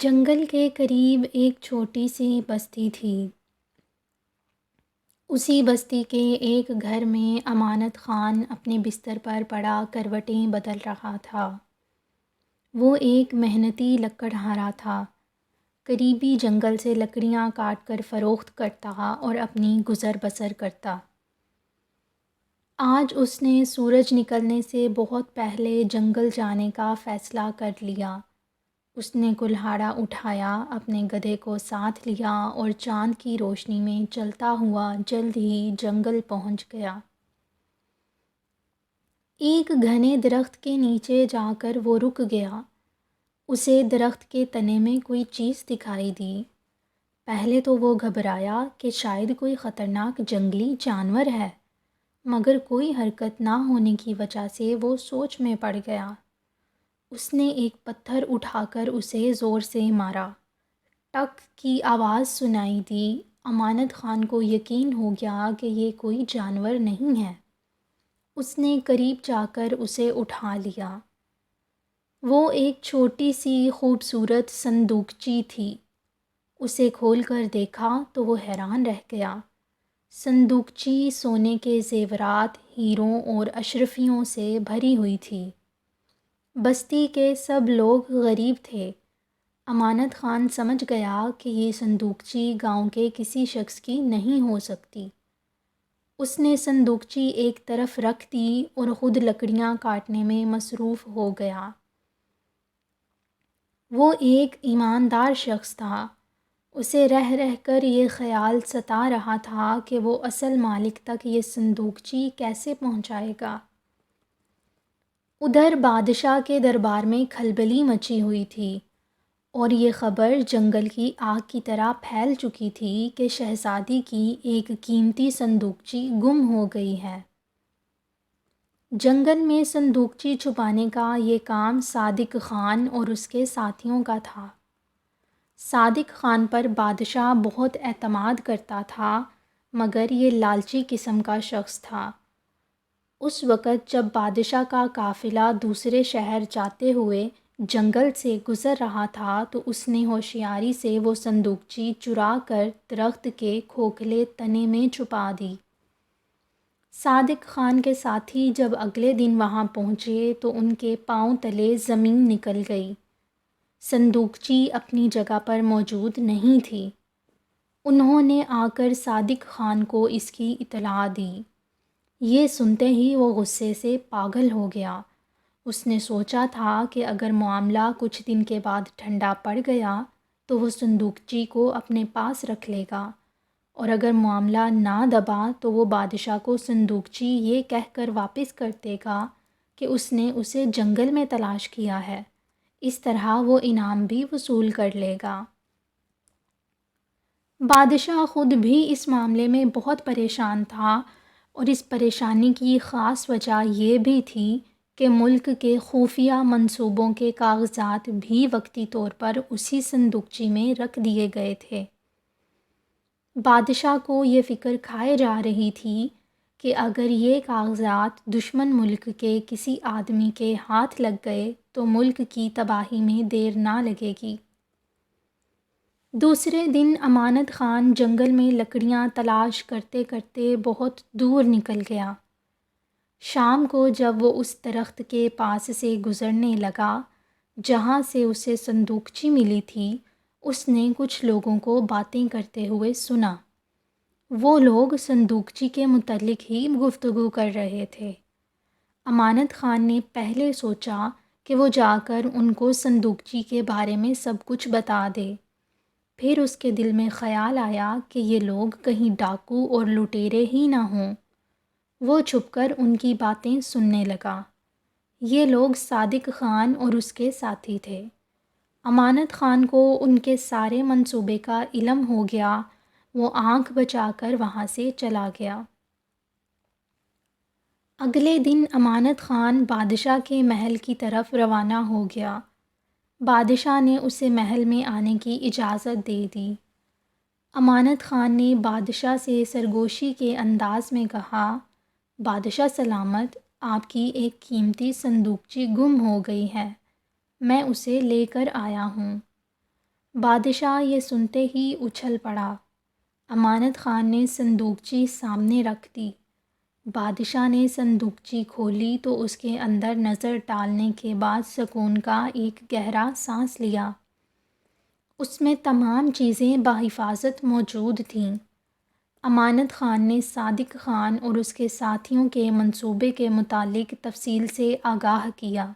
جنگل کے قریب ایک چھوٹی سی بستی تھی۔ اسی بستی کے ایک گھر میں امانت خان اپنے بستر پر پڑا کروٹیں بدل رہا تھا۔ وہ ایک محنتی لکڑہارا تھا، قریبی جنگل سے لکڑیاں کاٹ کر فروخت کرتا اور اپنی گزر بسر کرتا۔ آج اس نے سورج نکلنے سے بہت پہلے جنگل جانے کا فیصلہ کر لیا۔ اس نے کلہاڑا اٹھایا، اپنے گدھے کو ساتھ لیا اور چاند کی روشنی میں چلتا ہوا جلد ہی جنگل پہنچ گیا۔ ایک گھنے درخت کے نیچے جا کر وہ رک گیا۔ اسے درخت کے تنے میں کوئی چیز دکھائی دی۔ پہلے تو وہ گھبرایا کہ شاید کوئی خطرناک جنگلی جانور ہے، مگر کوئی حرکت نہ ہونے کی وجہ سے وہ سوچ میں پڑ گیا۔ اس نے ایک پتھر اٹھا کر اسے زور سے مارا۔ ٹک کی آواز سنائی دی۔ امانت خان کو یقین ہو گیا کہ یہ کوئی جانور نہیں ہے۔ اس نے قریب جا کر اسے اٹھا لیا۔ وہ ایک چھوٹی سی خوبصورت صندوقچی تھی۔ اسے کھول کر دیکھا تو وہ حیران رہ گیا۔ صندوقچی سونے کے زیورات، ہیروں اور اشرفیوں سے بھری ہوئی تھی۔ بستی کے سب لوگ غریب تھے۔ امانت خان سمجھ گیا کہ یہ صندوقچی گاؤں کے کسی شخص کی نہیں ہو سکتی۔ اس نے صندوقچی ایک طرف رکھ دی اور خود لکڑیاں کاٹنے میں مصروف ہو گیا۔ وہ ایک ایماندار شخص تھا۔ اسے رہ رہ کر یہ خیال ستا رہا تھا کہ وہ اصل مالک تک یہ صندوقچی کیسے پہنچائے گا۔ ادھر بادشاہ کے دربار میں کھلبلی مچی ہوئی تھی اور یہ خبر جنگل کی آگ کی طرح پھیل چکی تھی کہ شہزادی کی ایک قیمتی صندوقچی گم ہو گئی ہے۔ جنگل میں صندوقچی چھپانے کا یہ کام صادق خان اور اس کے ساتھیوں کا تھا۔ صادق خان پر بادشاہ بہت اعتماد کرتا تھا، مگر یہ لالچی قسم کا شخص تھا۔ اس وقت جب بادشاہ کا قافلہ دوسرے شہر جاتے ہوئے جنگل سے گزر رہا تھا تو اس نے ہوشیاری سے وہ صندوقچی چرا کر درخت کے کھوکھلے تنے میں چھپا دی۔ صادق خان کے ساتھی جب اگلے دن وہاں پہنچے تو ان کے پاؤں تلے زمین نکل گئی۔ صندوقچی اپنی جگہ پر موجود نہیں تھی۔ انہوں نے آ کر صادق خان کو اس کی اطلاع دی۔ یہ سنتے ہی وہ غصے سے پاگل ہو گیا۔ اس نے سوچا تھا کہ اگر معاملہ کچھ دن کے بعد ٹھنڈا پڑ گیا تو وہ صندوقچی کو اپنے پاس رکھ لے گا، اور اگر معاملہ نہ دبا تو وہ بادشاہ کو صندوقچی یہ کہہ کر واپس کر دے گا کہ اس نے اسے جنگل میں تلاش کیا ہے۔ اس طرح وہ انعام بھی وصول کر لے گا۔ بادشاہ خود بھی اس معاملے میں بہت پریشان تھا، اور اس پریشانی کی خاص وجہ یہ بھی تھی کہ ملک کے خفیہ منصوبوں کے کاغذات بھی وقتی طور پر اسی صندوقچی میں رکھ دیے گئے تھے۔ بادشاہ کو یہ فکر کھائے جا رہی تھی کہ اگر یہ کاغذات دشمن ملک کے کسی آدمی کے ہاتھ لگ گئے تو ملک کی تباہی میں دیر نہ لگے گی۔ دوسرے دن امانت خان جنگل میں لکڑیاں تلاش کرتے کرتے بہت دور نکل گیا۔ شام کو جب وہ اس درخت کے پاس سے گزرنے لگا جہاں سے اسے صندوقچی ملی تھی، اس نے کچھ لوگوں کو باتیں کرتے ہوئے سنا۔ وہ لوگ صندوقچی کے متعلق ہی گفتگو کر رہے تھے۔ امانت خان نے پہلے سوچا کہ وہ جا کر ان کو صندوقچی کے بارے میں سب کچھ بتا دے۔ پھر اس کے دل میں خیال آیا کہ یہ لوگ کہیں ڈاکو اور لٹیرے ہی نہ ہوں۔ وہ چھپ کر ان کی باتیں سننے لگا۔ یہ لوگ صادق خان اور اس کے ساتھی تھے۔ امانت خان کو ان کے سارے منصوبے کا علم ہو گیا۔ وہ آنکھ بچا کر وہاں سے چلا گیا۔ اگلے دن امانت خان بادشاہ کے محل کی طرف روانہ ہو گیا۔ بادشاہ نے اسے محل میں آنے کی اجازت دے دی۔ امانت خان نے بادشاہ سے سرگوشی کے انداز میں کہا، بادشاہ سلامت، آپ کی ایک قیمتی صندوقچی گم ہو گئی ہے، میں اسے لے کر آیا ہوں۔ بادشاہ یہ سنتے ہی اچھل پڑا۔ امانت خان نے صندوقچی سامنے رکھ دی۔ بادشاہ نے صندوقچی کھولی تو اس کے اندر نظر ڈالنے کے بعد سکون کا ایک گہرا سانس لیا۔ اس میں تمام چیزیں بحفاظت موجود تھیں۔ امانت خان نے صادق خان اور اس کے ساتھیوں کے منصوبے کے متعلق تفصیل سے آگاہ کیا۔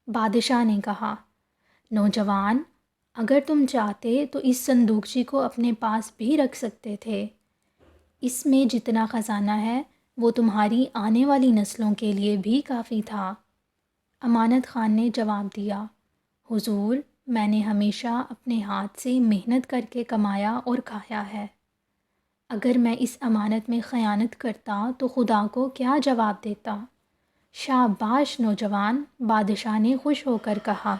بادشاہ نے کہا، نوجوان، اگر تم چاہتے تو اس صندوقچی کو اپنے پاس بھی رکھ سکتے تھے۔ اس میں جتنا خزانہ ہے وہ تمہاری آنے والی نسلوں کے لیے بھی کافی تھا۔ امانت خان نے جواب دیا، حضور، میں نے ہمیشہ اپنے ہاتھ سے محنت کر کے کمایا اور کھایا ہے۔ اگر میں اس امانت میں خیانت کرتا تو خدا کو کیا جواب دیتا؟ شاباش نوجوان، بادشاہ نے خوش ہو کر کہا۔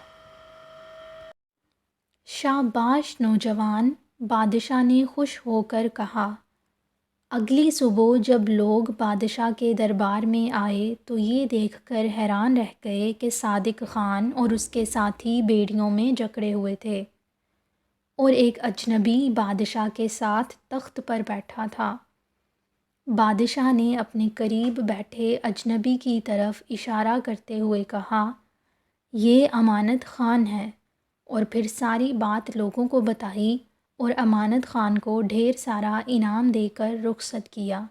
شاباش نوجوان، بادشاہ نے خوش ہو کر کہا۔ اگلی صبح جب لوگ بادشاہ کے دربار میں آئے تو یہ دیکھ کر حیران رہ گئے کہ صادق خان اور اس کے ساتھی بیڑیوں میں جکڑے ہوئے تھے اور ایک اجنبی بادشاہ کے ساتھ تخت پر بیٹھا تھا۔ بادشاہ نے اپنے قریب بیٹھے اجنبی کی طرف اشارہ کرتے ہوئے کہا، یہ امانت خان ہے، اور پھر ساری بات لوگوں کو بتائی اور امانت خان کو ڈھیر سارا انعام دے کر رخصت کیا۔